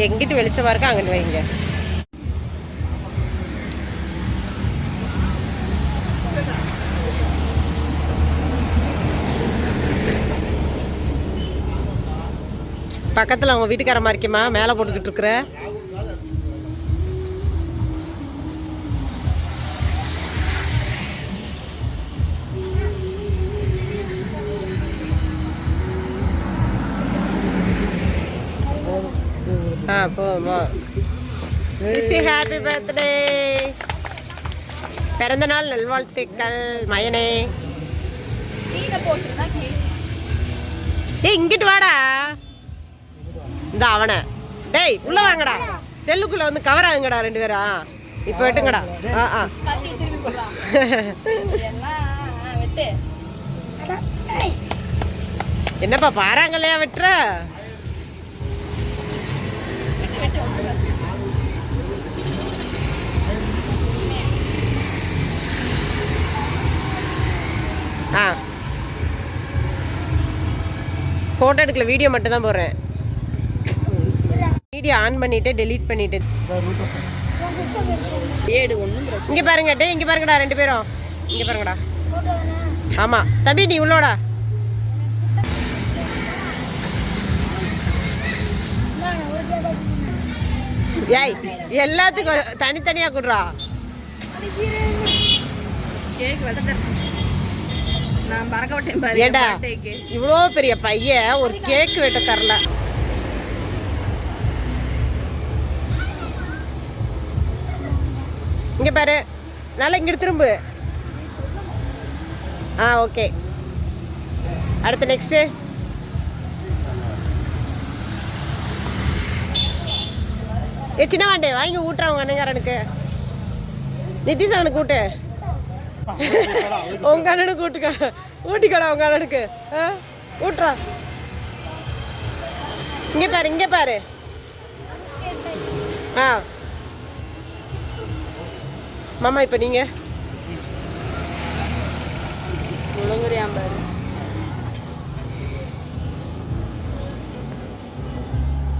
எங்கிட்டு வெளிச்சமா இருக்கா அங்கிட்டு வைங்க. பக்கத்தில் அவங்க வீட்டுக்காரமா இருக்கேம்மா, மேலே போட்டுக்கிட்டு இருக்கிற. போதுமா? ஹாப்பி பர்த்டே, பிறந்த நாள் நல்வாழ்த்துக்கள் மயனே. ஏய் இங்கிட்டு வாடா. இந்த அவனை டேய் உள்ள வாங்கடா, செல்லுக்குள்ள வந்து கவர் ஆகுங்கடா ரெண்டு பேரும். இப்போ வெட்டுங்கடா. என்னப்பா பாறாங்கல்லையா வெட்டுற? ஃபோட்டோ எடுக்கல, வீடியோ மட்டும் தான் போடுறேன். வீடியோ ஆன் பண்ணிட்டு டெலீட் பண்ணிட்டு. இங்க பாருங்க டே, இங்க பாருங்கடா ரெண்டு பேரும், இங்க பாருங்கடா. ஆமா தம்பி நீ உள்ளோடா. ஏய் எல்லாத்துக்கும் தனித்தனியா குடுறா. ஏண்டா இவ்வளோ பெரிய பையன் ஒரு கேக் வெட்ட தரல. இங்க பாரு, நல்லா இங்கிட்டு திரும்பு. ஓகே, அடுத்து நெக்ஸ்ட். சின்ன வாண்டே வாங்கி ஊட்டுறான் உங்க அண்ணங்காரனுக்கு. நிதிஷ் அவனுக்கு கூட்டு, உங்க அண்ணனுக்கு கூட்டுக்கா, ஊட்டிக்கடா உங்க அண்ணனுக்கு ஊட்டுறா. இங்க பாரு, இங்க பாரு. மாமா இப்ப நீங்க பாரு.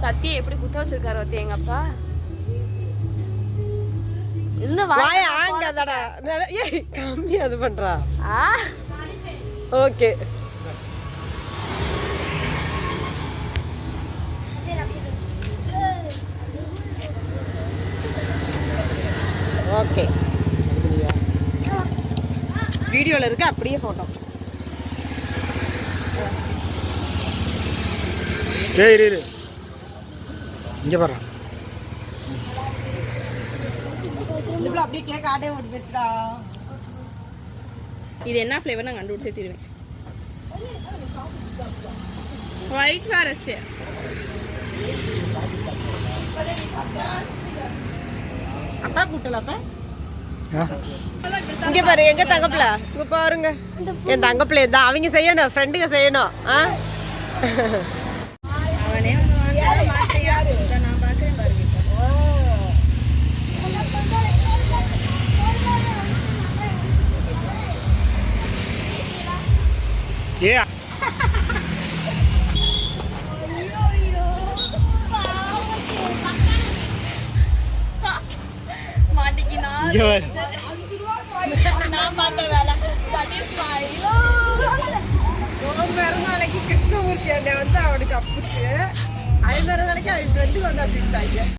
கத்தியை எப்படி குத்த வச்சிருக்காரு ஒத்தி எங்க அப்பா. கம்மி அது பண்றா. ஓகே ஓகே, வீடியோல இருக்கு அப்படியே போட்டோ. இங்க பாரு, இதுல அப்படியே கேக் ஆட்டே ஓடி போச்சுடா. இது என்ன ஃப்ளேவர் நான் கண்டுபிடிச்சே தருவேன். White forest. அப்பா கூட்டல அப்ப. இங்க பாரு எங்க தங்கப்பிள்ள, இங்க பாருங்க என் தங்கப்பிள்ள. இந்த அவங்க செய்யணும், ஃப்ரெண்டுங்க செய்யணும். அவனே நான் பாக்குறேன் பாருங்க. மாட்டிக்கினா நான் பார்த்த வேலை. பிறந்த நாளைக்கு கிருஷ்ணமூர்த்தி அண்ணன் வந்து அவனுக்கு அப்புச்சு, 50 நாளைக்கு அவன் ஃப்ரெண்டு வந்து அப்படின்ட்டாங்க.